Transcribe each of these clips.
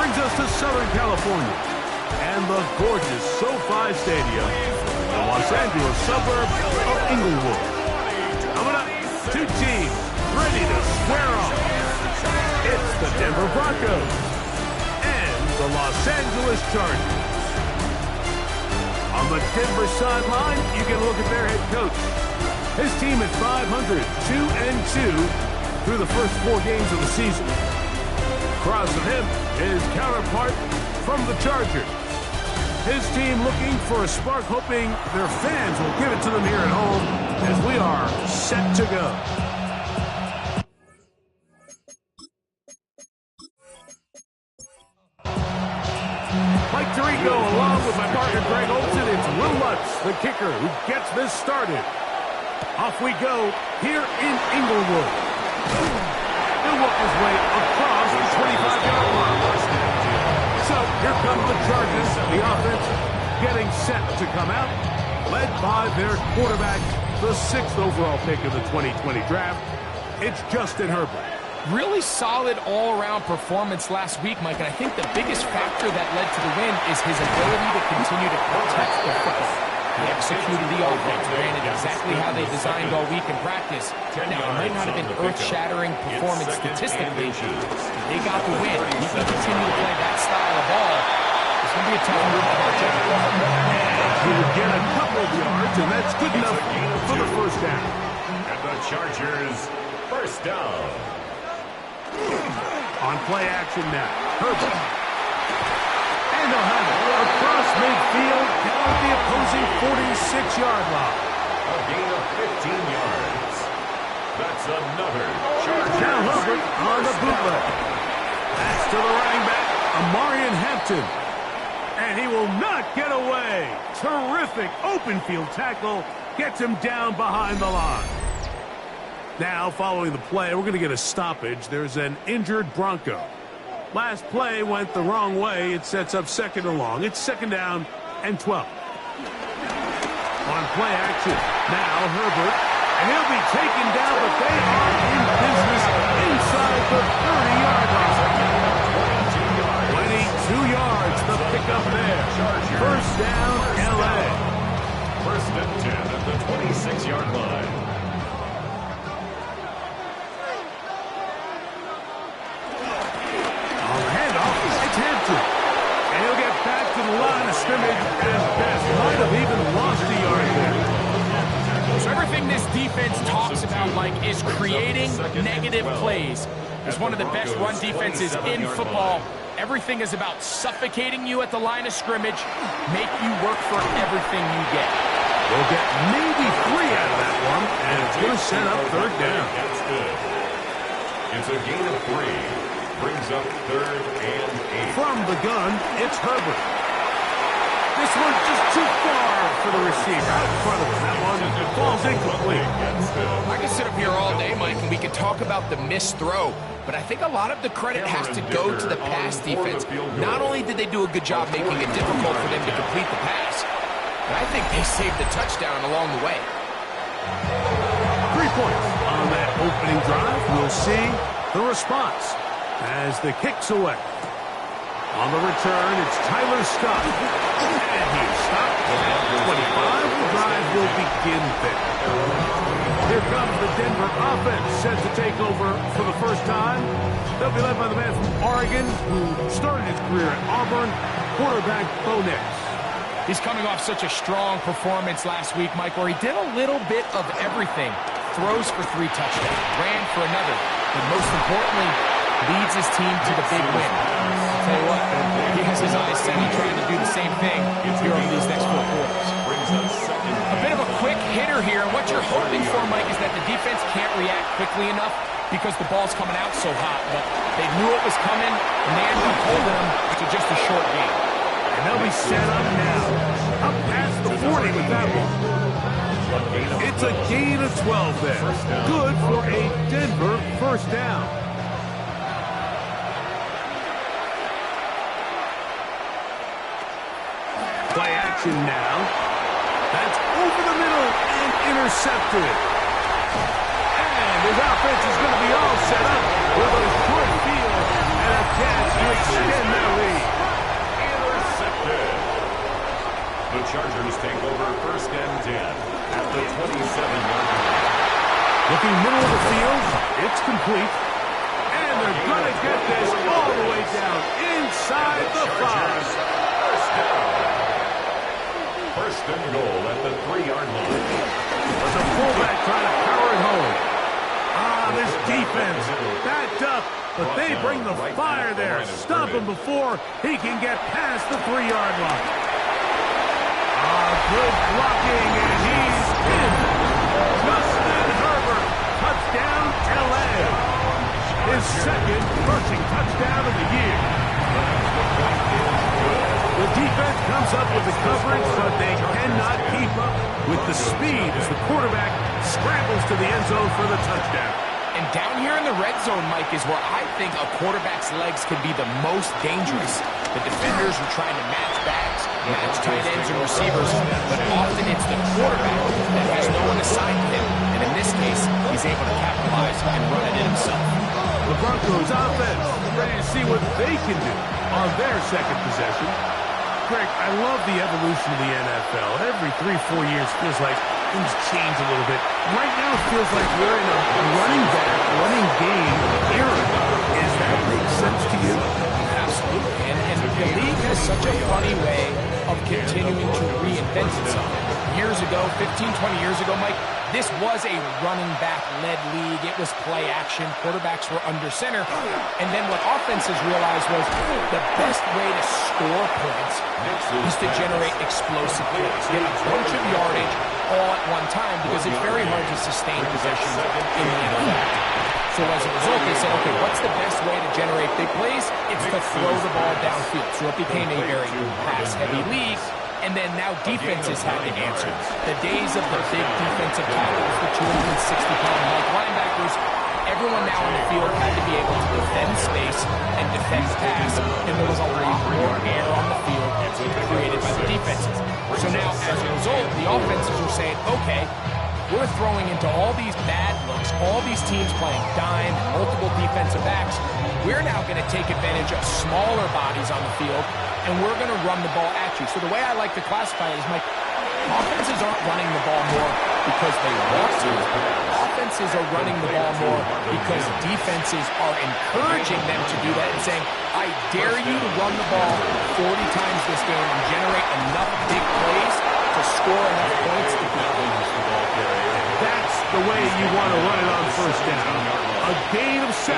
brings us to Southern California and the gorgeous SoFi Stadium, the Los Angeles suburb of Inglewood. Coming up, two teams ready to square off. It's the Denver Broncos and the Los Angeles Chargers. On the Denver sideline, you can look at their head coach. His team is 500, 2-2 through the first 4 games of the season. Across from him, his counterpart from the Chargers. His team looking for a spark, hoping their fans will give it to them here at home as we are set to go. Mike Tirico along with my partner Greg Olson. It's Will Lutz, the kicker, who gets this started. Off we go here in Inglewood. He'll work his way across the 25-yard line. So here comes the Chargers, the offense getting set to come out, led by their quarterback, the 6th overall pick of the 2020 draft. It's Justin Herbert. Really solid all-around performance last week, Mike, and I think the biggest factor that led to the win is his ability to continue to protect the football. He executed the offense, ran it exactly how they designed all week in practice. Now, it might not have been earth-shattering performance statistically. They got the win. He can continue to play that style of ball. It's going to be a tough move to watch out. He would get a couple of yards, and that's good enough for the first down. And the Chargers, first down. On play action now, Herbert. And they'll have it across midfield down the opposing 46-yard line. A gain of 15 yards. That's another Chargers. Now Herbert on the bootleg. That's to the running back, Amarian Hampton. And he will not get away. Terrific open field tackle. Gets him down behind the line. Now, following the play, we're going to get a stoppage. There's an injured Bronco. Last play went the wrong way. It sets up 2nd and long. It's 2nd down and 12. On play action, now Herbert. And he'll be taken down, but they are in business inside the 30-yard line. 22 yards, the pickup there. First down, L.A. 1st and 10 at the 26-yard line. And he'll get back to the line of scrimmage as best. Might have even lost a yard there. So everything this defense talks about, Mike, is creating negative plays. It's one of the best run defenses in football. Everything is about suffocating you at the line of scrimmage, make you work for everything you get. We'll get maybe 3 out of that one, and it's going to set up 3rd down. That's good. It's a gain of 3. Brings up 3rd and 8. From the gun, it's Herbert. This one's just too far for the receiver. Out in front of him. That one falls incomplete. I can sit up here all day, Mike, and we can talk about the missed throw, but I think a lot of the credit has to go to the pass defense. Not only did they do a good job making it difficult for them to complete the pass, but I think they saved the touchdown along the way. 3 points on that opening drive. We'll see the response as the kick's away. On the return, it's Tyler Scott. And he's stopped at 25. The drive will begin there. Here comes the Denver offense set to take over for the first time. They'll be led by the man from Oregon who started his career at Auburn, quarterback Bo Nix. He's coming off such a strong performance last week, Mike, where he did a little bit of everything. Throws for 3 touchdowns, ran for another, but most importantly, leads his team to the big win. I'll tell you what, he has his eyes set on trying to do the same thing here over these next 4 quarters. A bit of a quick hitter here, and what you're hoping for, Mike, is that the defense can't react quickly enough because the ball's coming out so hot, but they knew it was coming, and they ended up holding them to just a short game. And they'll be set up now. Up past the 40 with that one. It's a gain of 12 there. Good for a Denver first down. Play action now. That's over the middle and intercepted. And his offense is going to be all set up with a short field and a chance to extend their lead. Intercepted. The Chargers take over first and 10 at the 27-yard line. Looking middle of the field, it's complete. And they're going to get this all the way down inside the 5. First down. First and goal at the 3-yard line. There's a fullback trying to power it home. This defense backed up, but they bring the fire there. Stop him before he can get past the 3-yard line. Good blocking, and he's in. Justin Herbert, touchdown, L.A. His second rushing touchdown of the year. The defense comes up with the coverage, but they cannot keep up with the speed as the quarterback scrambles to the end zone for the touchdown. And down here in the red zone, Mike, is where I think a quarterback's legs can be the most dangerous. The defenders are trying to match backs, match tight ends and receivers, but often it's the quarterback that has no one assigned to him. And in this case, he's able to capitalize and run it in himself. The Broncos offense ready to see what they can do on their second possession. Greg, I love the evolution of the NFL. Every 3-4 years feels like things change a little bit. Right now it feels like we're in a running back, running game era. Does that make sense to you? Absolutely. And the league has such a funny way of continuing to reinvent itself. Years ago, 15, 20 years ago, Mike, this was a running back-led league. It was play action. Quarterbacks were under center. And then what offenses realized was the best way to score points is to generate explosive plays. Get a bunch of yardage all at one time because it's very hard to sustain possessions in the NFL. So as a result, they said, okay, what's the best way to generate big plays? It's to throw the ball downfield. So it became a very pass-heavy league. And then now defenses had to answer. The days of the big defensive tackles, the 260-pound linebackers, everyone now on the field had to be able to defend space and defend pass, and there was a lot more air on the field created by the defenses. So now, as a result, the offenses are saying, okay, we're throwing into all these bad looks, all these teams playing dime, multiple defensive backs. We're now going to take advantage of smaller bodies on the field, and we're going to run the ball at you. So the way I like to classify it is, Mike, offenses aren't running the ball more because they want to. Offenses are running the ball more because defenses are encouraging them to do that and saying, I dare you to run the ball 40 times this game and generate enough big plays to score enough points to beat them. That's the way you want to run it on first down. A gain of 7.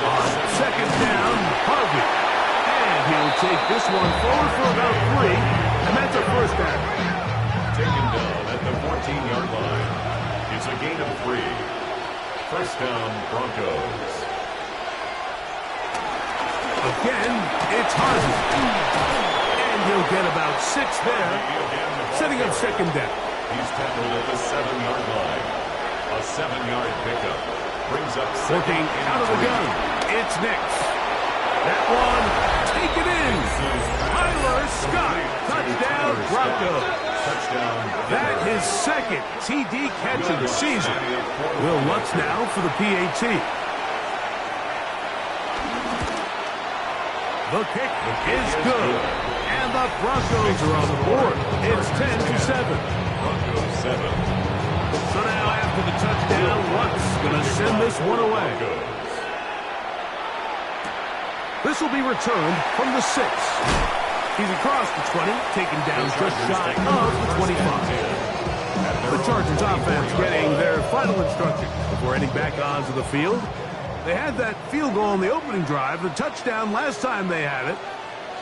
On second down, Harvey. And he'll take this one forward for about 3, and that's a first down. Taken down at the 14-yard line. It's a gain of 3. First down, Broncos. Again, it's Harvey. And he'll get about 6 there, setting up second down. He's tackled at the 7-yard line. A 7-yard pickup brings up second. Looking out of the gun, it's Nix. That one, taken in. Tyler Scott, touchdown Broncos. That his second TD catch of the season. Will Lutz now for the PAT. The kick is good. And the Broncos are on the board. It's 10-7. Broncos 7. So now after the touchdown, Lutz going to send this one away. This will be returned from the 6. He's across the 20, taken down just shy of the 25. The Chargers offense getting their final instructions before heading back onto the field. They had that field goal on the opening drive, the touchdown last time they had it.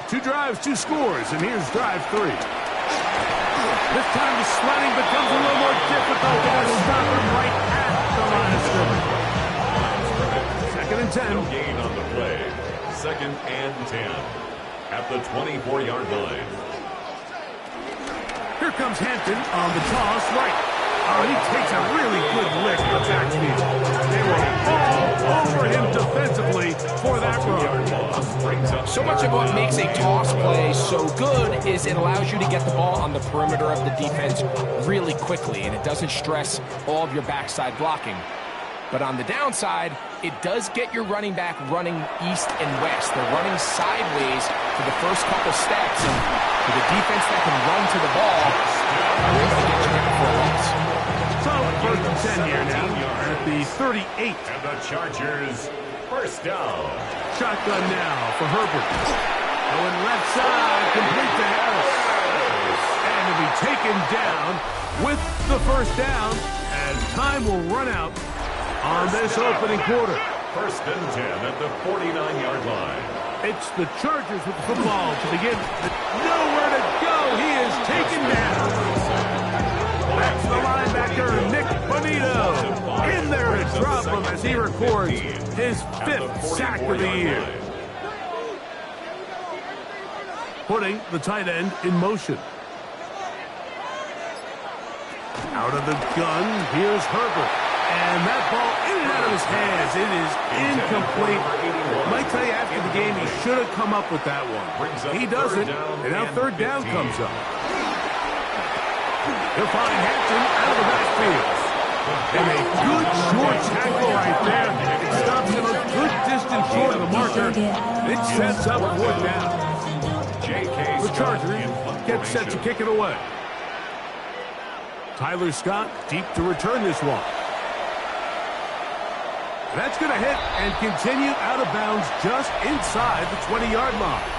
2 drives, 2 scores, and here's drive 3. This time the sledding becomes a little more difficult. They got to stop him right at the line of scrimmage. Second and 10. No gain on the play. Second and 10 at the 24-yard line. Here comes Hampton on the toss right. Oh, he takes a really good lick at the backfield. They were all over him defensively for that run. So much of what makes a toss play so good is it allows you to get the ball on the perimeter of the defense really quickly, and it doesn't stress all of your backside blocking. But on the downside, it does get your running back running east and west. They're running sideways for the first couple steps, and with a defense that can run to the ball, they're able to get you there for a loss. So, first and 10 here now at the 38. And the Chargers, first down. Shotgun now for Herbert. Going left side, complete to Harris. And to be taken down with the first down, as time will run out on this opening quarter. First and 10 at the 49-yard line. It's the Chargers with the football to begin. Nowhere to go. He is taken down. That's the linebacker, Nick Bonito, in there to drop him as he records his 5th sack of the year. Putting the tight end in motion. Out of the gun, here's Herbert. And that ball in and out of his hands. It is incomplete. Might tell you after the game he should have come up with that one. He doesn't, and now third down comes up. He'll find Hampton out of the backfield. And a good short tackle right there. It stops him a good distance short of the marker. It sets up fourth down. The Chargers get set to kick it away. Tyler Scott deep to return this one. That's going to hit and continue out of bounds just inside the 20-yard line.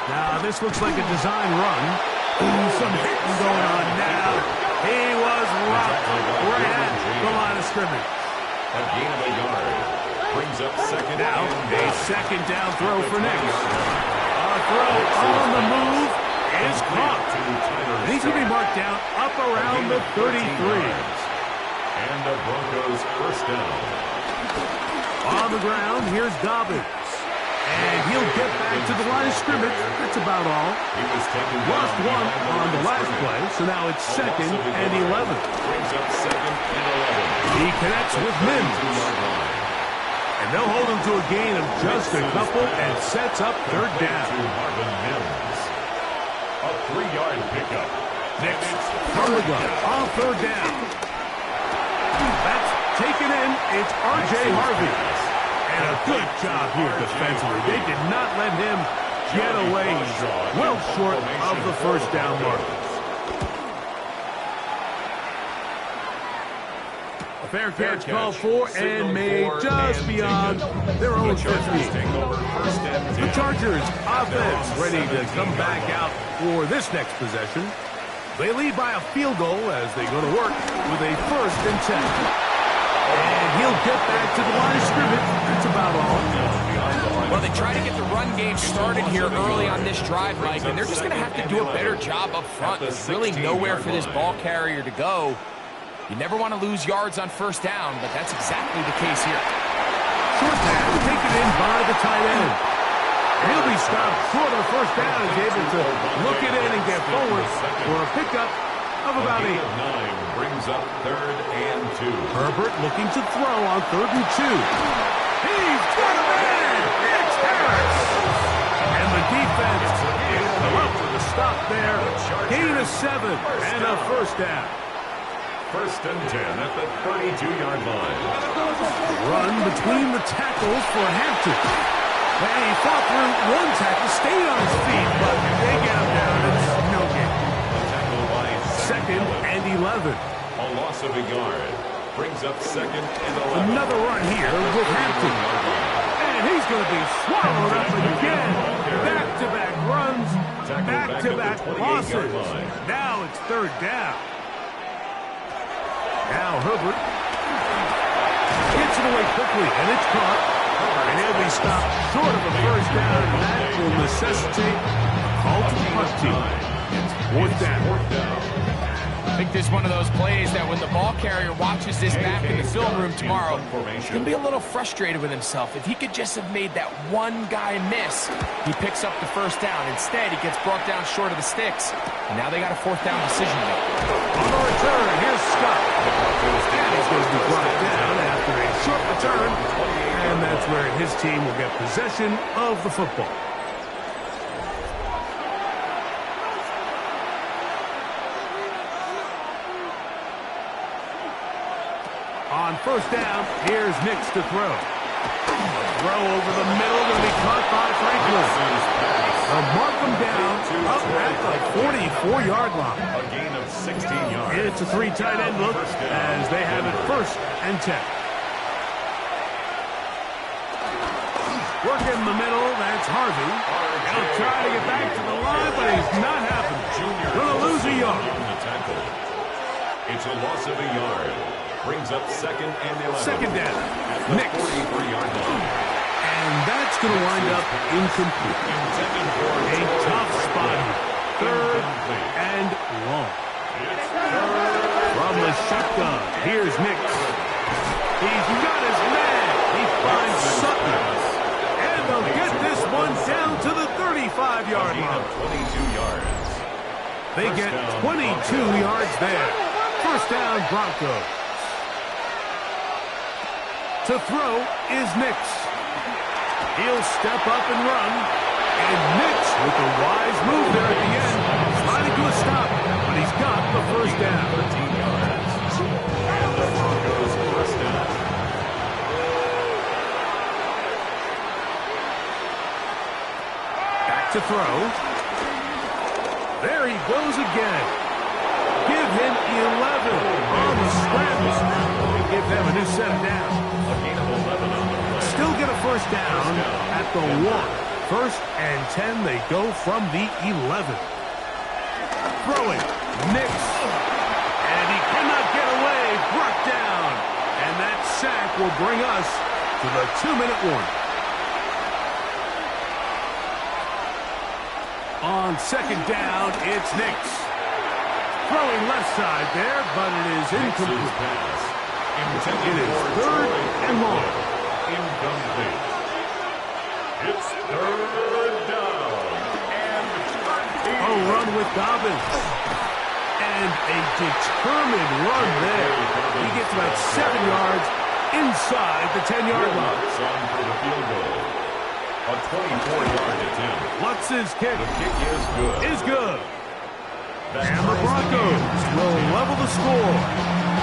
Now, this looks like a design run. Some hitting going on now. He was rocked right at the line of scrimmage. A gain of a yard. Brings up second now, down. A second down throw for next. A throw on the move is caught. Needs to be marked down up around the 33. And the Broncos first down. On the ground, here's Dobbins. And he'll get back to the line of scrimmage. That's about all. He was taken lost one on the last play, so now it's second and 11. Brings up second and 11. He connects with Mims. And they'll hold him to a gain of just a couple and sets up third down. A 3-yard pickup. Next, from the gun on third down. That's taken in. It's R.J. Harvey. And a good job here defensively. They did not let him get away. He's well short of the first down mark. Fair catch called for and made just beyond their own 50. The Chargers offense ready to come back out for this next possession. They lead by a field goal as they go to work with a first and 10. And he'll get back to the line of scrimmage. That's about all. Well, they try to get the run game started here early on this drive, Mike, and they're just going to have to do a better job up front. There's really nowhere for this ball carrier to go. You never want to lose yards on first down, but that's exactly the case here. Short pass taken in by the tight end. He'll be stopped short of the first down and able to look it in and get forward for a pickup of about 8. 9 brings up third and 2. Herbert looking to throw on third and 2. He's got a man! It's Harris! And the defense is up for the stop there. Gain of 7 and a first down. First and 10 at the 32-yard line. Run between the tackles for Hampton. And he fought through one tackle, stayed on his feet, but they get him down. It's no game. Tackle by second and 11. A loss of a yard. Brings up second and 11. Another run here with Hampton. And he's going to be swallowed up again. Back-to-back runs, back-to-back losses. Now it's third down. Now Herbert gets it away quickly, and it's caught. And he'll be stopped short of a first down, and that will necessitate a call to the punt team. It's fourth down. I think this is one of those plays that when the ball carrier watches this back in the film room tomorrow, he's going to be a little frustrated with himself. If he could just have made that one guy miss, he picks up the first down. Instead, he gets brought down short of the sticks. And now they got a fourth down decision to make. On the return, here's Scott. And he's going to be brought down after a short return And that's where his team will get possession of the football. On first down, here's Nix to throw. Throw over the middle, going to be caught by Franklin. They'll mark him down up at the 44-yard line. A gain of 16 yards. It's a three tight end look as they have it first and 10. Working in the middle, that's Harvey. He'll try to get back to the line, but he's not happening. Going to lose a yard. It's a loss of a yard. Brings up second and 11. Second down. Nix. 43-yard line. And that's going to wind up incomplete. A tough spot. Third and long. From the shotgun, here's Nix. He's got his man. He finds Sutton. And they'll get this one down to the 35-yard line. 22 yards. They get 22 yards there. First down, Broncos. To throw is Nix. He'll step up and run. And Nix with a wise move there at the end. Sliding to a stop, but he's got the first down. 13 yards. And the Broncos first down. Back to throw. There he goes again. Give him 11 on the scramble. Give them a new set of downs. Still get a first down at the 1. First and 10, they go from the 11. Throwing, Nix. And he cannot get away, brought down. And that sack will bring us to the 2-minute warning. On second down, it's Nix. Throwing left side there, but it is incomplete. It is third and long. Incomplete. It's third down. And a run with Dobbins. And a determined run there. He gets about 7 yards inside the 10-yard line. On for the field goal. A 24-yard attempt. Lutz's kick. The kick is good. Is good. And the Broncos will level the score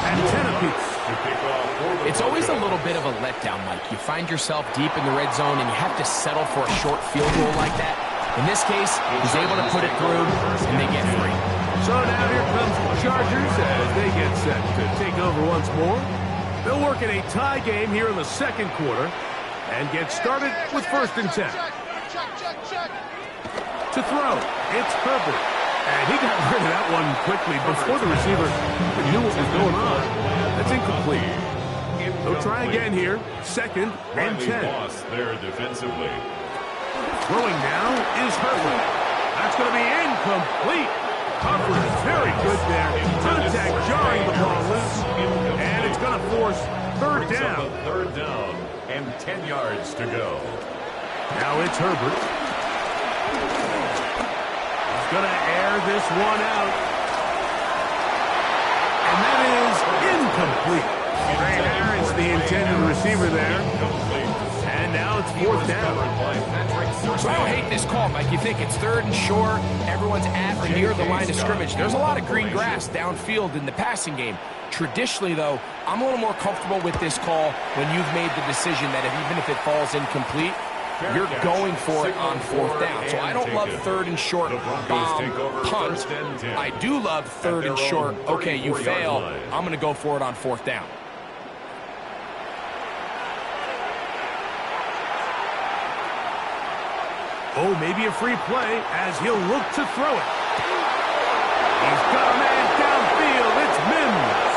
at 10 apiece. It's always a little bit of a letdown, Mike. You find yourself deep in the red zone and you have to settle for a short field goal like that. In this case, he's able to put it through and they get free. So now here comes the Chargers as they get set to take over once more. They'll work in a tie game here in the second quarter and get started with first and 10. To throw, it's Herbert. And he got rid of that one quickly before the receiver knew what was going on. That's incomplete. They'll try again here. Second and 10. Lost there defensively. Throwing now is Herbert. That's going to be incomplete. Coverage very good there. Contact jarring the ball loose. And it's going to force third down. Third down and 10 yards to go. Now it's Herbert. Going to air this one out. And that is incomplete. Ray Harris, the intended receiver there. And now it's fourth down. So I don't hate this call, Mike. You think it's third and short. Everyone's at or near the line of scrimmage. There's a lot of green grass downfield in the passing game. Traditionally, though, I'm a little more comfortable with this call when you've made the decision that even if it falls incomplete, you're going for it on fourth down. So I don't love third and short bomb punt. I do love third and short, okay, you fail, I'm going to go for it on fourth down. Oh, maybe a free play as he'll look to throw it. He's got a man downfield. It's Mims.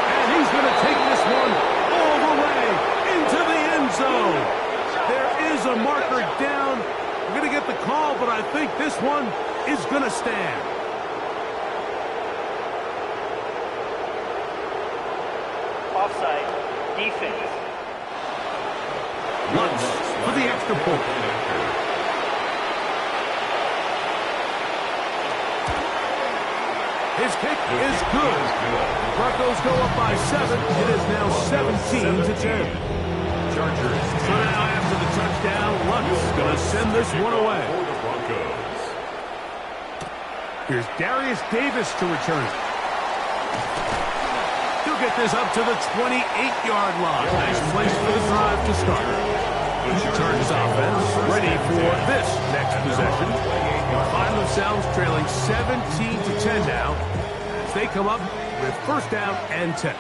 And he's going to take this one all the way into the end zone. There is a marker down. We're going to get the call, but I think this one is going to stand. Offside. Defense. Lutz for the extra point. His kick is good. Broncos go up by 7. It is now 17-10. Chargers. So now after the touchdown, Luck's going to send this one away. For the Broncos. Here's Darius Davis to return it. He'll get this up to the 28-yard line. Nice place for the drive to start. The Chargers offense ready for this next possession. Find themselves trailing 17-10 now as they come up with first down and 10.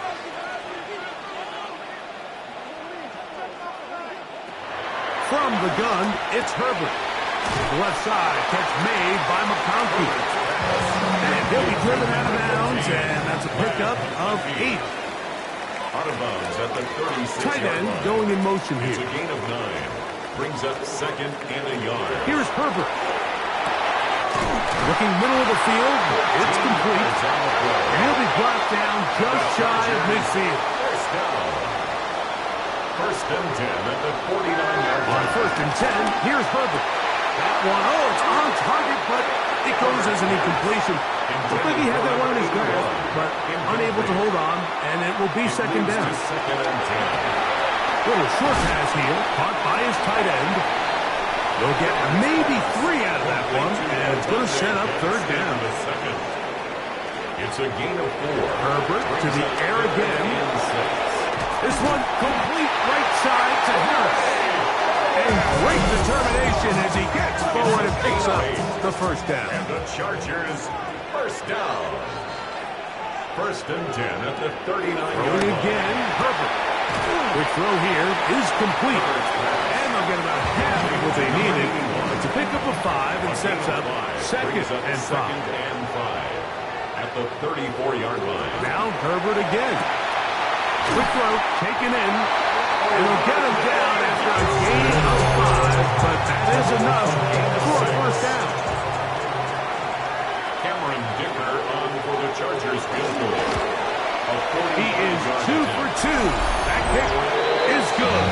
From the gun, it's Herbert. The left side, catch made by McConkey. And he'll be driven out of bounds, and that's a pickup of 8. Out of bounds at the 36. Tight end going in motion It's here. a gain of 9. Brings up second and a yard. Here's Herbert. Looking middle of the field, it's complete. And he'll be brought down just shy of midfield. First down. First and 10 at the 49-yard On line. first and 10, here's Herbert. That one, oh, it's on target, but it goes as an incompletion. Looked like he had that one in his grasp, but unable to hold on, and it will be second down. Second and 10. Little short pass here, caught by his tight end. They'll get maybe 3 out of that one, and it's going to set up third down. It's a gain of 4. Herbert to the air again. And 6. This one complete right side to Harris. And great determination as he gets forward and picks up the first down. And the Chargers, first down. First and 10 at the 39-yard Throwing line. again, Herbert. The throw here is complete. And they'll get about half of what they needed. It's a pickup of 5 and sets up second Brings up and 5. second and 5 at the 34-yard line. Now Herbert again. Quick throw, taken in. It'll get him down after a gain of 5, but that is enough for a first down. Cameron Dicker on for the Chargers field goal. He is 2 for 2. That kick is good.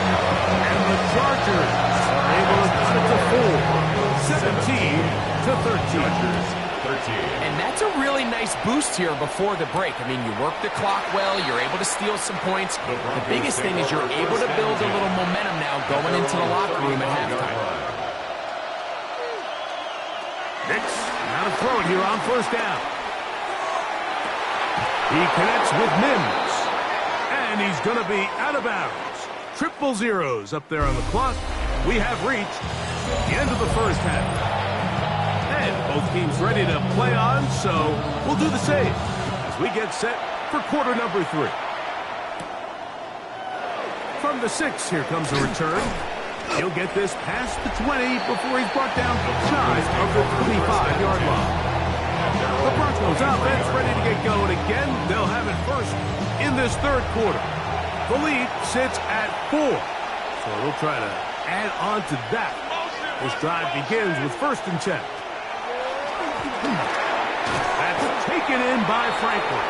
And the Chargers are able to cut it to 4, 17-13. Chargers 13. And that's a really nice boost here before the break. I mean, you work the clock well, you're able to steal some points. The biggest thing is you're able to build a little momentum now going into the locker room at halftime. Nix, now to throw it here on first down. He connects with Mims. And he's going to be out of bounds. Triple zeros up there on the clock. We have reached the end of the first half. And both teams ready to play on, so we'll do the same as we get set for quarter number 3. From the 6, here comes a return. He'll get this past the 20 before he's brought down shy of the 25-yard line. The Broncos offense ready to get going again. They'll have it first in this third quarter. The lead sits at 4, so they'll try to add on to that. This drive begins with first and 10. That's taken in by Franklin.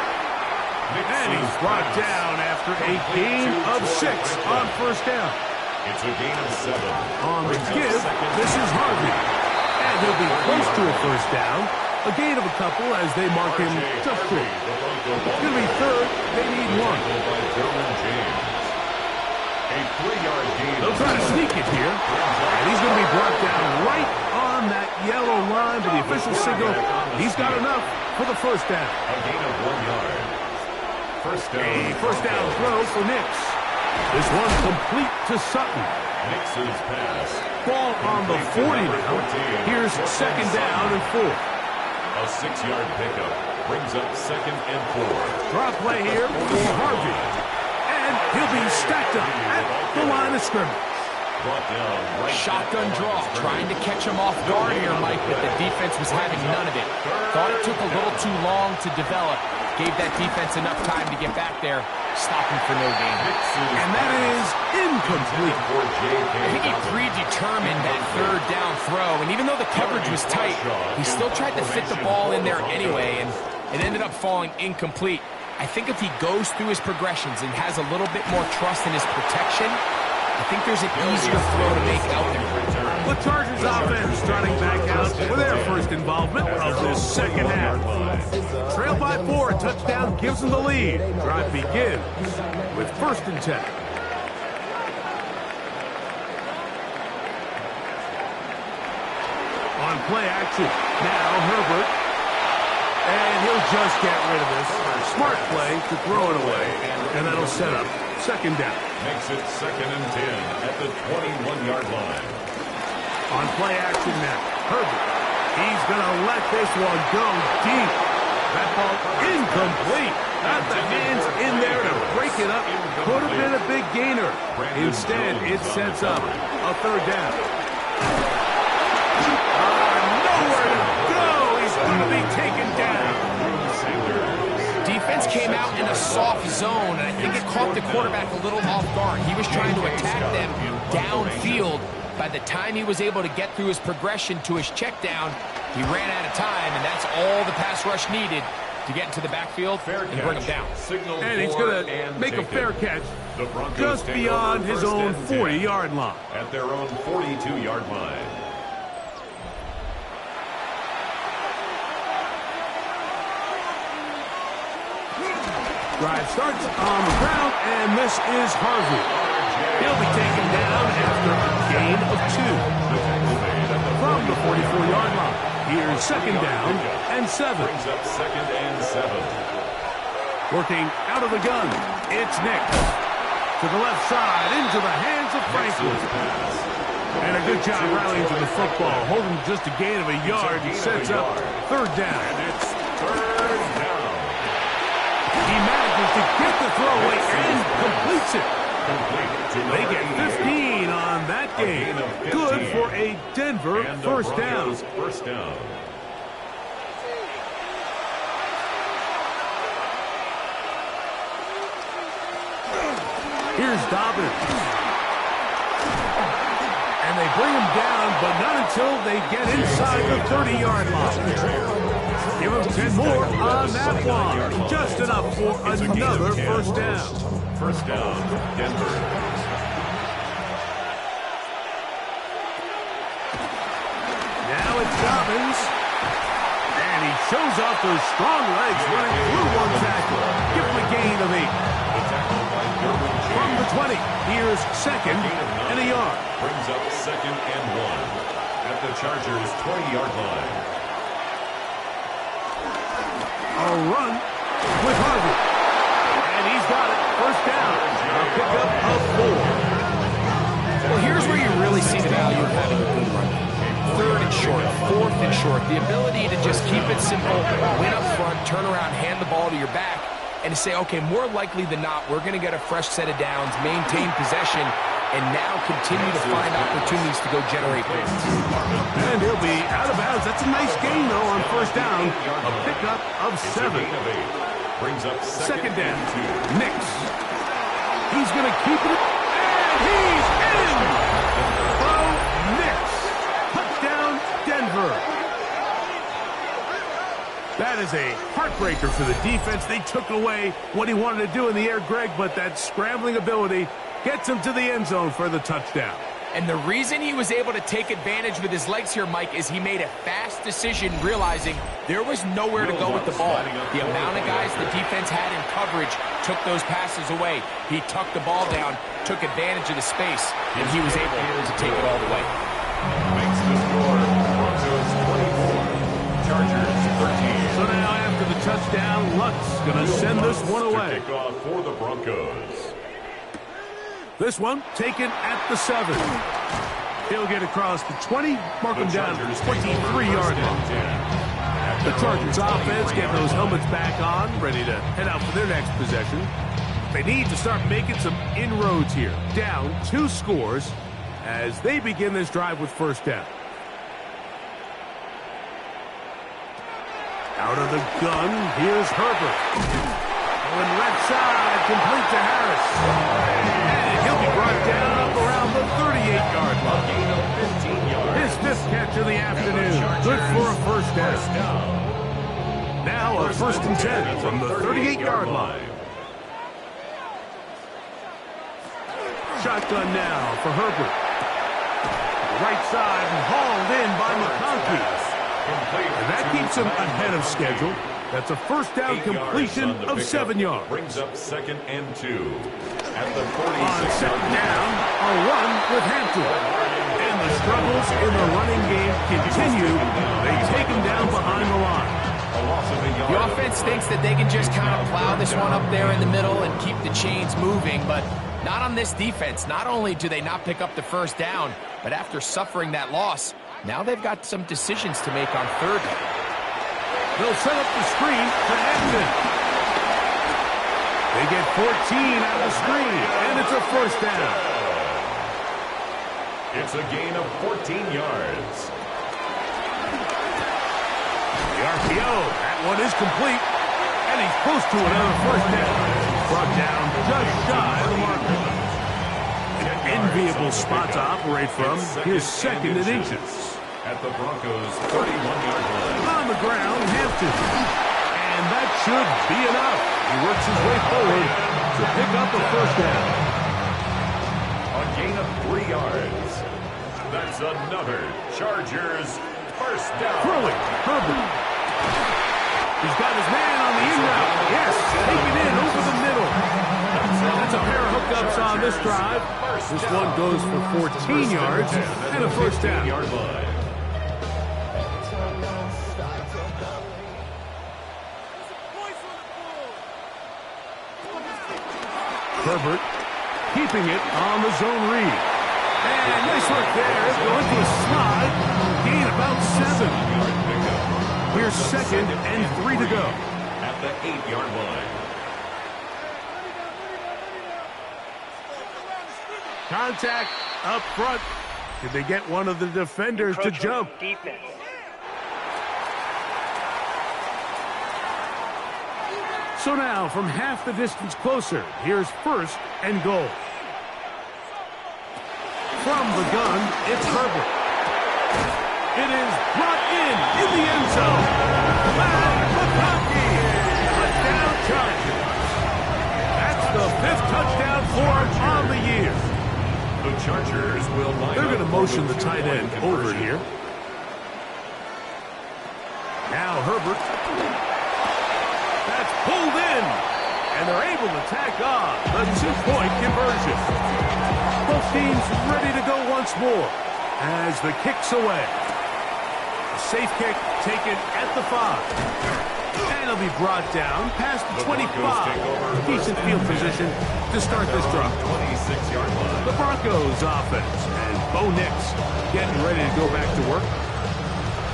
And he's brought down after a gain of 6 on first down. It's a gain of 7. On the give, this is Harvey. And he'll be close to a first down. A gain of a couple as they mark him just short. It's going to be third. They need 1. A 3-yard gain. They'll try to sneak it here. And he's going to be brought down right on that yellow line, but the official signal, he's got enough for the first down. A gain of 1 yard. First down. A first down throw for Nix. This one complete to Sutton. Nix's pass. Ball on the 40 now. Here's second down and 4. A 6-yard pickup. Brings up second and 4. Drop play here for Harvey. And he'll be stacked up at the line of scrimmage. Brought down right. Shotgun draw, trying to catch him off guard here, Mike, but the defense was having none of it. Thought it took a little too long to develop. Gave that defense enough time to get back there. Stop him for no gain. And that is incomplete. I think he predetermined that third down throw, and even though the coverage was tight, he still tried to fit the ball in there anyway, and it ended up falling incomplete. I think if he goes through his progressions and has a little bit more trust in his protection, I think there's an easier throw to make out there. The Chargers offense starting back out for their first involvement of this second half. Trail by 4, a touchdown gives them the lead. Drive begins with first and 10. On play action. Now Herbert. And he'll just get rid of this. Smart play to throw it away. And that'll set up second down. Makes it 2nd and 10 at the 21-yard line. On play action now. Herbert. He's going to let this one go deep. That ball incomplete. Got the hands in there to break it up. Could have been a big gainer. Instead, it sets up a third down. Nowhere to go. He's going to be taken down. Defense came out in a soft zone, and I think it caught the quarterback a little off guard. He was trying to attack them downfield. By the time he was able to get through his progression to his check down, he ran out of time, and that's all the pass rush needed to get into the backfield and bring him down. And he's going to make a fair catch just beyond his own 40-yard line. At their own 42-yard line. Drive starts on the ground, and this is Harvey. He'll be taken down after a gain of 2. From the 44-yard line. Here's second down and 7. Brings up 2nd and 7. Working out of the gun. It's Nick. To the left side, into the hands of Franklin. And a good job rallying to the football. Holding just a gain of a yard. Sets up third down. And it's third down. He manages to get the throw away and completes it. They get 15 on that game. Good for a Denver first down. First down. Here's Dobbins. And they bring him down, but not until they get inside the 30-yard line. Give him 10 more on that one. Just enough for another first down. First down, Denver. Now it's Dobbins. And he shows off those strong legs running through one tackle. Give him a gain of 8. From the 20, here's second and a yard. Brings up 2nd and 1 at the Chargers' 20-yard line. A run with Harvey. And he's got it. First down. A pickup of 4. Well, here's where you really see the value of having a good run. 3rd and short, 4th and short. The ability to just keep it simple, win up front, turn around, hand the ball to your back, and to say, okay, more likely than not, we're going to get a fresh set of downs, maintain possession, and now continue to find opportunities to go generate points. And he'll be out of bounds. That's a nice gain, though, on first down. A pickup of 7. Brings up Second down. Nix. He's going to keep it. And he's in! Bo Nix. Touchdown, Denver. That is a heartbreaker for the defense. They took away what he wanted to do in the air, Greg, but that scrambling ability gets him to the end zone for the touchdown. And the reason he was able to take advantage with his legs here, Mike, is he made a fast decision realizing there was nowhere to go with the ball. The amount of guys the defense had in coverage took those passes away. He tucked the ball down, took advantage of the space, and he was able to take it all the way. Makes the score Broncos 24, Chargers 13. So now after the touchdown, Luck's going to send this one away. Kickoff for the Broncos. This one taken at the 7. He'll get across the 20, mark him down to the 23-yard line. The Chargers offense getting those helmets back on, ready to head out for their next possession. They need to start making some inroads here. Down 2 scores as they begin this drive with first down. Out of the gun, here's Herbert. Going left side, complete to Harris. And he'll be brought down around the 38-yard line. His 5th catch of the afternoon. Good for a first down. Now a 1st and 10 from the 38-yard line. Shotgun now for Herbert. Right side and hauled in by McConkey. And that keeps him ahead of schedule. That's a first down completion of 7 yards. Brings up 2nd and 2. At the 46. On second down, a run with Hampton. And the the struggles in the running game continue, they take him down behind the line. The offense thinks that they can just kind of plow this one up there in the middle and keep the chains moving, but not on this defense. Not only do they not pick up the first down, but after suffering that loss, now they've got some decisions to make on third down. They'll set up the screen to Edmond. They get 14 out of the screen, and it's a first down. It's a gain of 14 yards. The RPO, that one is complete, and he's close to another first down. Brought down just shy of the marker. An enviable spot to operate from. Here's second and inches. At the Broncos' 31-yard line. On the ground, Hampton. And that should be enough. He works his way forward to pick up a first down. A gain of 3 yards. That's another Chargers first down. Throwing, Herbert. He's got his man on the in route. Yes, take it in over the middle. That's a pair of hookups on this drive. This one goes for 14 yards and a first down. Herbert keeping it on the zone read. And nice work there. Going to a slide. Gain about 7. Here's second and 3 to go. At the 8-yard line. Contact up front. Did they get one of the defenders to jump? Defense. So now, from half the distance closer, here's first and goal. From the gun, it's Herbert. It is brought in the end zone. Touchdown Chargers. That's the 5th touchdown for him on the year. The Chargers will line They're going to motion the tight end over here. Now Herbert. That's pulled in. And they're able to tack on the 2-point conversion. Both teams ready to go once more as the kick's away. A safe kick taken at the 5. And it'll be brought down past the 25. Decent field position to start this drive. 26-yard line. The Broncos offense and Bo Nix getting ready to go back to work.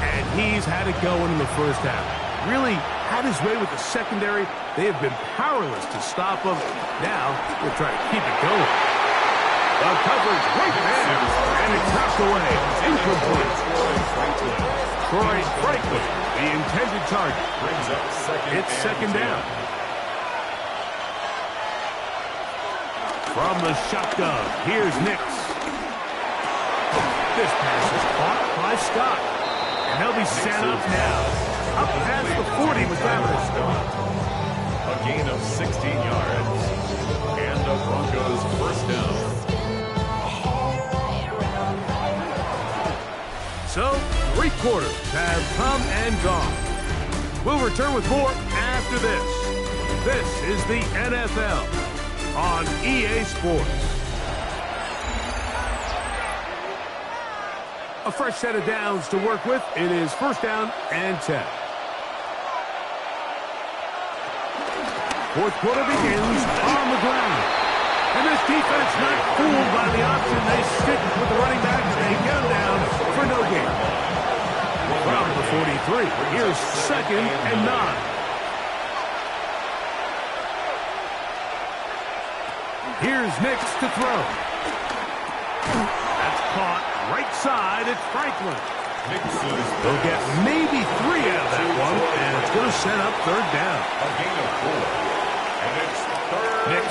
And he's had it going in the first half. Really had his way with the secondary. They have been powerless to stop him. Now they'll try to keep it going. The coverage right there. And it's knocked away. Incomplete. Troy Franklin, the intended target. Brings up It's second down. From the shotgun, here's Nix. This pass is caught by Scott. And they'll be set up now. Up past the 40 with that. A gain of 16 yards. And the Broncos first down. So, 3 quarters have come and gone. We'll return with more after this. This is the NFL on EA Sports. A fresh set of downs to work with. It is first down and 10. Fourth quarter begins on the ground. And this defense not fooled by the option. They stick with the running back and they get him down for no gain. From the 43, here's second and 9. Here's Nix to throw. That's caught right side. It's Franklin. They'll get maybe 3 out of that one, and it's going to set up third down. A gain of 4. And it's Nix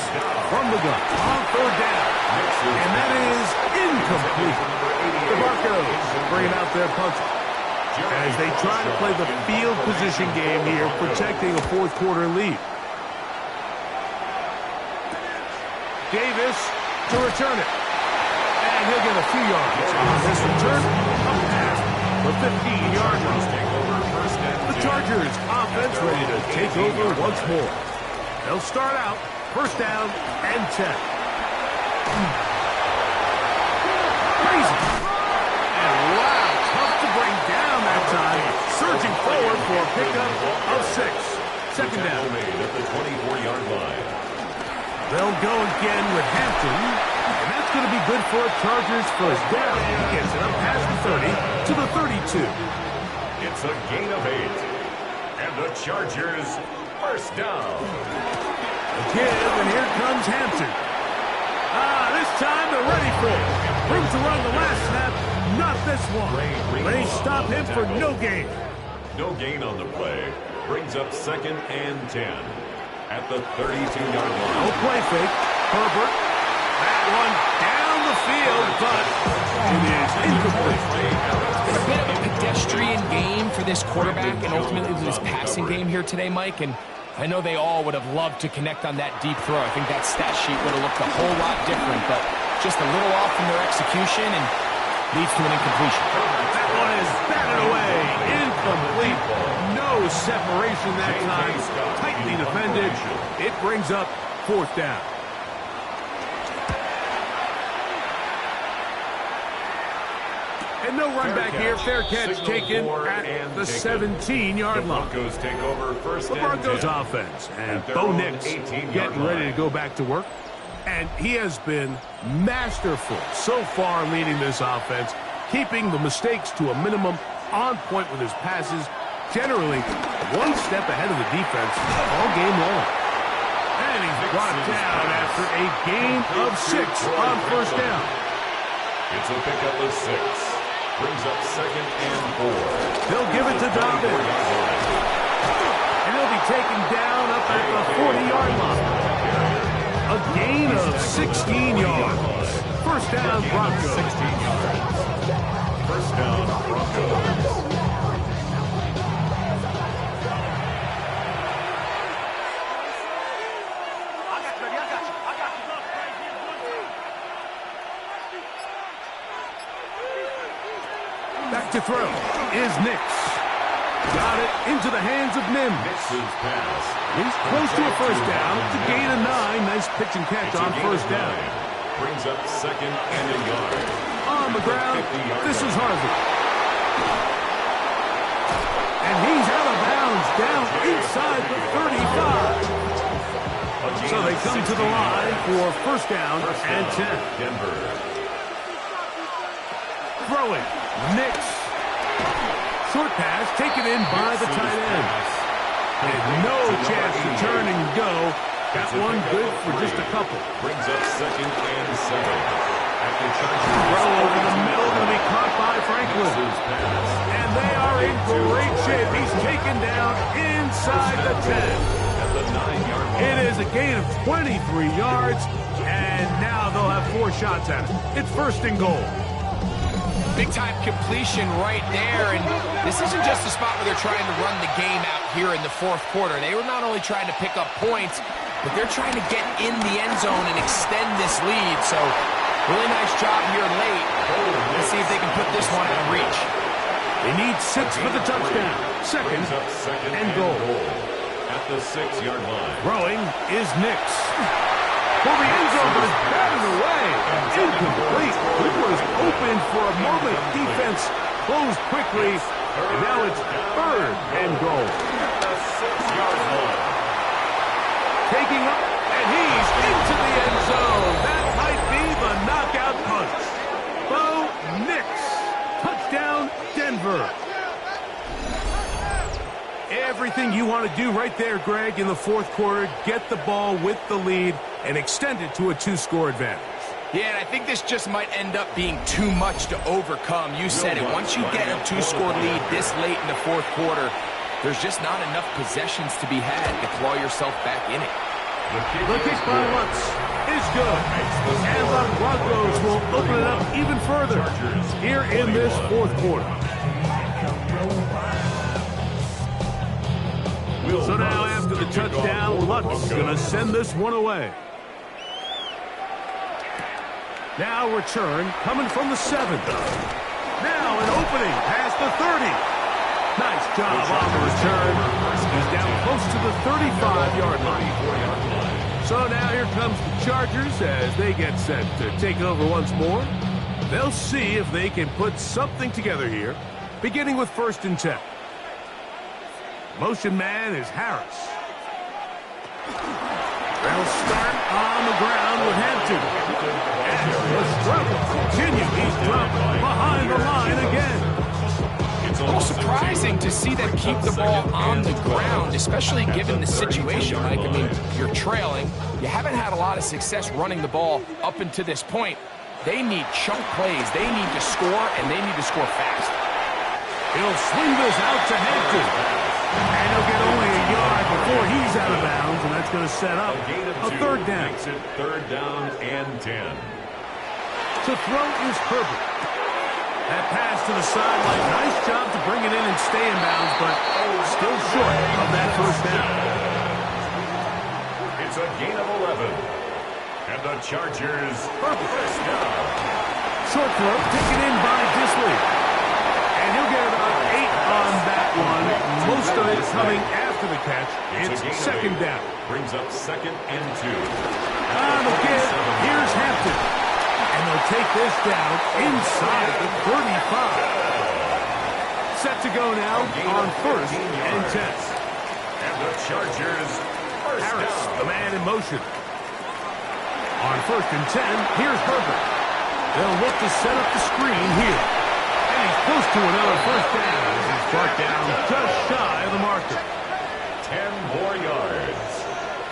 from the gun on third down. And that is incomplete. The Broncos bringing out their punter as they try to play the field position game here, protecting a fourth quarter lead. Davis to return it. And he'll get a few yards on this return. Up past the 15-yard line. The Chargers offense ready to take over once more. They'll start out first down and 10. Crazy. for a pickup of 6. Second down. Made at the 24-yard line. They'll go again with Hampton, and that's going to be good for a Chargers first down. He gets it up past the 30 to the 32. It's a gain of 8. And the Chargers first down. Again, and here comes Hampton. This time they're ready for it. Room to run the last snap, not this one. They stop him for no gain. No gain on the play. Brings up 2nd and 10 at the 32-yard line. No play fake. Herbert. That one down the field, but it is incomplete. It's a bit of a pedestrian game for this quarterback and ultimately this passing game here today, Mike. And I know they all would have loved to connect on that deep throw. I think that stat sheet would have looked a whole lot different, but just a little off from their execution and leads to an incompletion. That one is batted away. Incomplete. No separation that time. Tightly defended. It brings up 4th down. And no run back here. Fair catch taken at the 17-yard line. The Broncos take over first the Broncos offense. And Bo Nix getting ready to go back to work. And he has been masterful so far leading this offense, keeping the mistakes to a minimum, on point with his passes, generally one step ahead of the defense all game long. And he's brought down after a gain of 6 on first down. It's a pickup of 6. Brings up 2nd and 4. They'll give it to Dobbins. And he'll be taken down up at the 40-yard line. A gain of 16 yards. First down, Broncos. 16 yards. First down, Broncos. Back to throw is Nix. Got it into the hands of Mims. Nix's pass. He's close to a first down. It's a gain of 9. Nice pitch and catch on first down. Brings up 2nd and a yard. On the ground, this is Harvey. And he's out of bounds down inside the 35. So they come to the line for first down and 10. Denver. Throwing. Nix. Short pass taken in by the tight end. And no chance to turn and go. Got one good for just a couple. Brings up 2nd and 7. At the Chargers. Throw over the middle to be caught by Franklin. And they are in great shape. He's taken down inside the 10. At the 9-yard line. It is a gain of 23 yards. And now they'll have 4 shots at it. It's first and goal. Big-time completion right there, and this isn't just a spot where they're trying to run the game out here in the 4th quarter. They were not only trying to pick up points, but they're trying to get in the end zone and extend this lead. So, really nice job here late. Let's see if they can put this one out of reach. They need 6 for the touchdown. Second and goal. At the 6-yard line. Throwing is Nix. For the end zone, but it's batted away. Incomplete. It was open for a moment. Defense closed quickly. And now it's 3rd and goal. The 6-yard line. Taking up, and he's into the end zone. That might be the knockout punch. Bo Nix. Touchdown, Denver. Everything you want to do right there, Greg, in the 4th quarter. Get the ball with the lead and extend it to a 2-score advantage. Yeah, and I think this just might end up being too much to overcome. You said it. Once you get a 2-score lead this late in the 4th quarter, there's just not enough possessions to be had to claw yourself back in it. The kick by Lutz is good. And the Broncos will open it up even further here in this 4th quarter. So now after the touchdown, Lutz is going to send this one away. Now return coming from the 7th. Now an opening past the 30. Nice job on the return. He's down close to the 35-yard line. So now here comes the Chargers as they get set to take over once more. They'll see if they can put something together here, beginning with 1st and 10. Motion man is Harris. They'll start on the ground with Hampton. And the struggle continues. He's dropped behind the line again. It's a little surprising to see them keep the ball on the ground, especially given the situation, Mike. I mean, you're trailing. You haven't had a lot of success running the ball up until this point. They need chunk plays. They need to score, and they need to score fast. He'll swing this out to Hampton. And he'll get only a yard before he's out of bounds, and that's going to set up a third down. Makes it 3rd down and 10. To throw is Herbert. That pass to the sideline. Nice job to bring it in and stay in bounds, but still short of that first down. It's a gain of 11. And the Chargers first down. Short throw taken in by Disley. And he'll get about 8 on that one. Most of it coming after the catch. It's 2nd down. Brings up 2nd and 2. On the give, here's Hampton. And they'll take this down inside the 35. Set to go now on 1st and 10. And the Chargers Harris, the man in motion. On 1st and 10, here's Herbert. They'll look to set up the screen here. And he's close to another first down. He's brought down just shy of the marker. 10 more yards.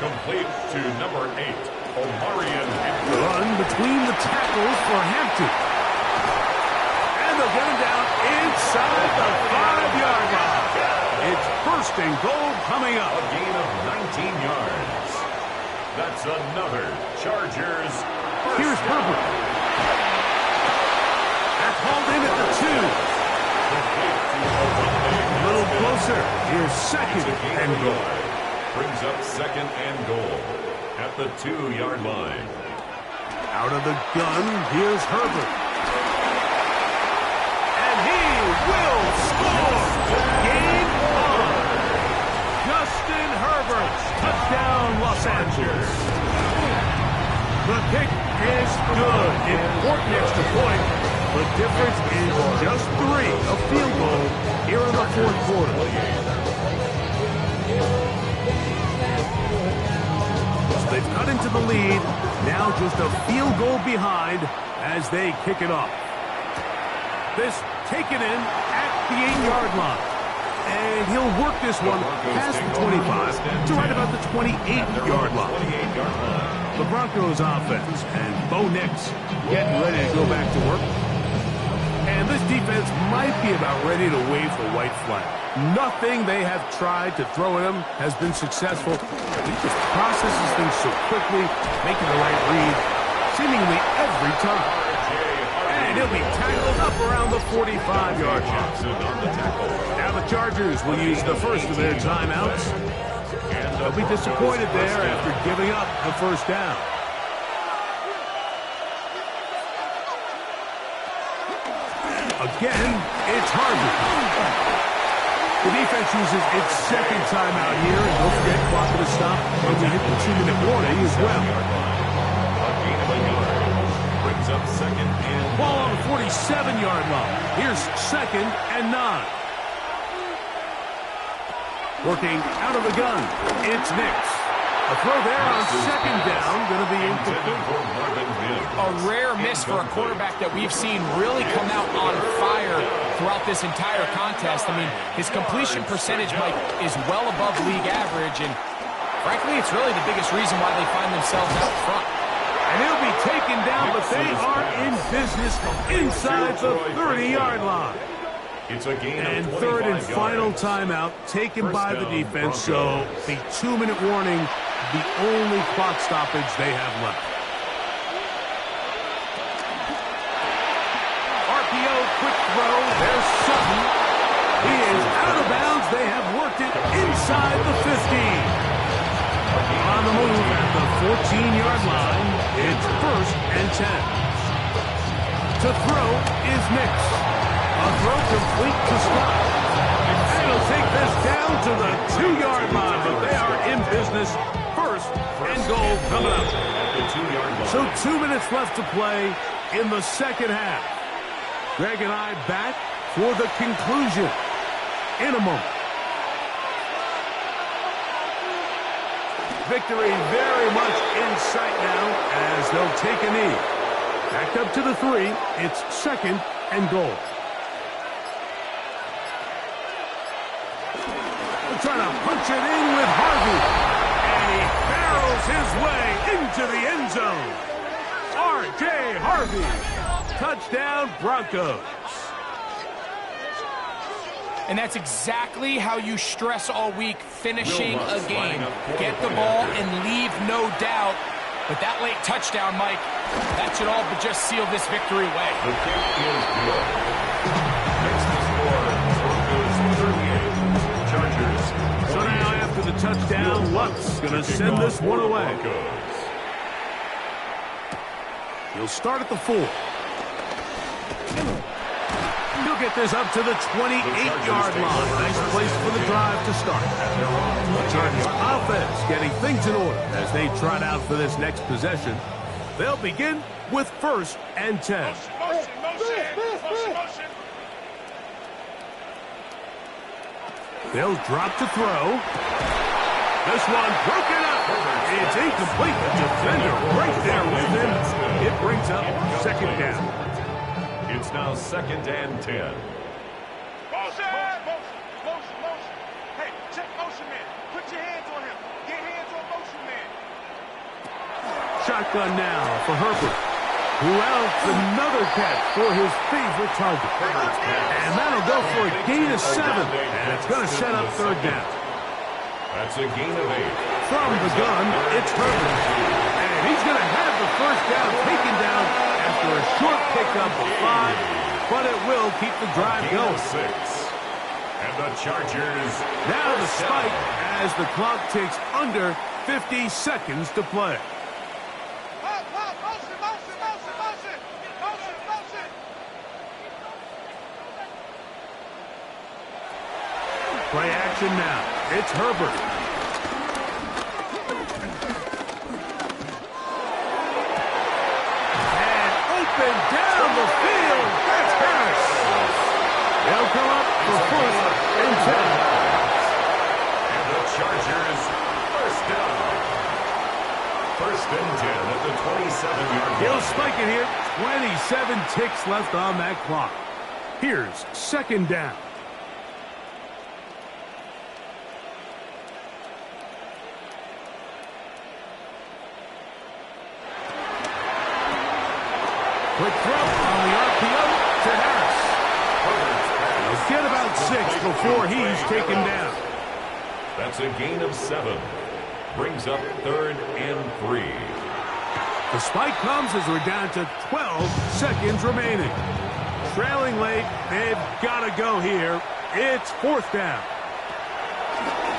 Complete to number 8, Omarion. Run between the tackles for Hampton. And they'll get him down inside the 5-yard line. It's 1st and goal coming up. A gain of 19 yards. That's another Chargers. Here's Herbert. That's hauled in at the 2. A little closer. Here's 2nd and goal. Brings up 2nd and goal at the 2-yard line. Out of the gun, here's Herbert. And he will score! Game on! Justin Herbert, touchdown Los Angeles. The kick is good. Important extra point. The difference is just 3, a field goal here in the 4th quarter. They've cut into the lead. Now just a field goal behind as they kick it off. This taken in at the 8-yard line. And he'll work this one past the 25 to right about the 28-yard line. The Broncos offense and Bo Nix getting ready to go back to work. And this defense might be about ready to wave the white flag. Nothing they have tried to throw at him has been successful. He just processes things so quickly, making the right read seemingly every time. And he'll be tackled up around the 45-yard line. Now the Chargers will use the first of their timeouts. They'll be disappointed there after giving up the first down. Again, it's Harvey. The defense uses its 2nd timeout here, and don't forget, clock to stop when we hit the 2-minute warning as well. Brings up 2nd and ball on the 47-yard line. Here's 2nd and 9. Working out of the gun, it's Nix. A throw there on 2nd down, going to be incomplete. A rare miss for a quarterback that we've seen really come out on fire throughout this entire contest. I mean, his completion percentage, Mike, is well above league average, and frankly, it's really the biggest reason why they find themselves out front. And he'll be taken down, but they are in business inside the 30-yard line. It's a gain and of 3rd and yards. final timeout taken by the defense, so the 2-minute warning, the only clock stoppage they have left. RPO, quick throw, there's Sutton. He is out of bounds. They have worked it inside the 15. On the move at the 14-yard line, it's 1st and 10. To throw is Nix. A throw complete to Scott. And he'll take this down to the 2-yard line, but they are in business. 1st and goal coming up. So 2 minutes left to play in the 2nd half. Greg and I back for the conclusion in a moment. victory very much in sight now as they'll take a knee. Back up to the 3. It's 2nd and goal. They're trying to punch it in with Harvey. And he barrels his way into the end zone. R.J. Harvey. Touchdown, Broncos. And that's exactly how you stress all week, finishing a game. Get the ball and leave no doubt. But that late touchdown, Mike, that should all but just seal this victory away. The kick is good. Makes the score Broncos 38, Chargers. So now after the touchdown, Luck's going to send this one away. He'll start at the 4. He'll get this up to the 28-yard line. Nice place for the drive to start. The Chargers offense getting things in order as they trot out for this next possession. They'll begin with 1st and 10. They'll drop to throw. This one broken up. It's incomplete. The defender right there with him. It brings up 2nd down. It's now 2nd and 10. Motion! Hey, check motion man. Put your hands on him. Get hands on motion man. Shotgun now for Herbert, who outs another catch for his favorite target. And that'll go for a gain of 7. And it's going to set up 3rd down. That's a gain of 8. From the gun, it's Herbert. And he's going to have the 1st down taken down after a short pickup of 5, but it will keep the drive going. 6. And the Chargers Now the spike as the clock ticks under 50 seconds to play. Motion! Play action now. It's Herbert. Down the field, that's Harris. They'll come up for 1st and 10. And the Chargers, 1st down. 1st and 10 at the 27-yard line. He'll spike it here. 27 ticks left on that clock. Here's 2nd down. Quick throw on the RPO to Harris. He'll get about 6 before he's taken down. That's a gain of 7. Brings up 3rd and 3. The spike comes as we're down to 12 seconds remaining. Trailing late, they've got to go here. It's 4th down.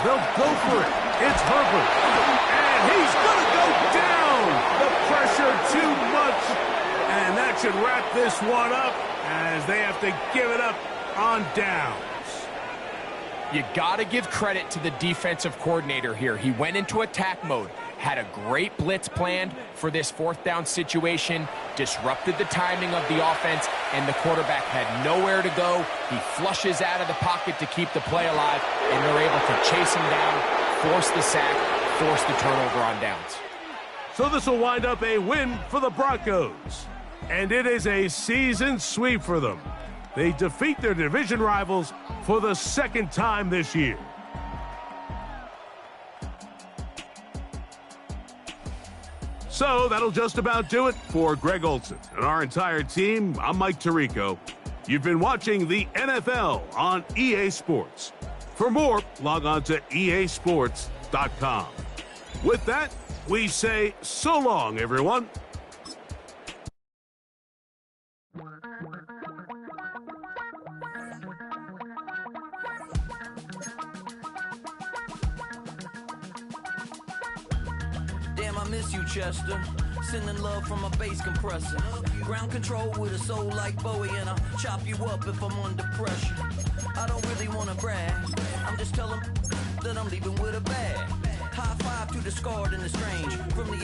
They'll go for it. It's Herbert. And he's going to go down. The pressure too much. And that should wrap this one up as they have to give it up on downs. You got to give credit to the defensive coordinator here. He went into attack mode, had a great blitz planned for this 4th down situation, disrupted the timing of the offense, and the quarterback had nowhere to go. He flushes out of the pocket to keep the play alive, and they're able to chase him down, force the sack, force the turnover on downs. So this will wind up a win for the Broncos. And it is a season sweep for them. They defeat their division rivals for the 2nd time this year. So that'll just about do it for Greg Olson and our entire team. I'm Mike Tirico. You've been watching the NFL on EA Sports. For more, log on to easports.com. With that, we say so long, everyone. Damn, I miss you, Chester. Sending love from a bass compressor. Ground control with a soul like Bowie, and I'll chop you up if I'm under pressure. I don't really want to brag. I'm just telling that I'm leaving with a bag. High five to the scarred and the strange. From the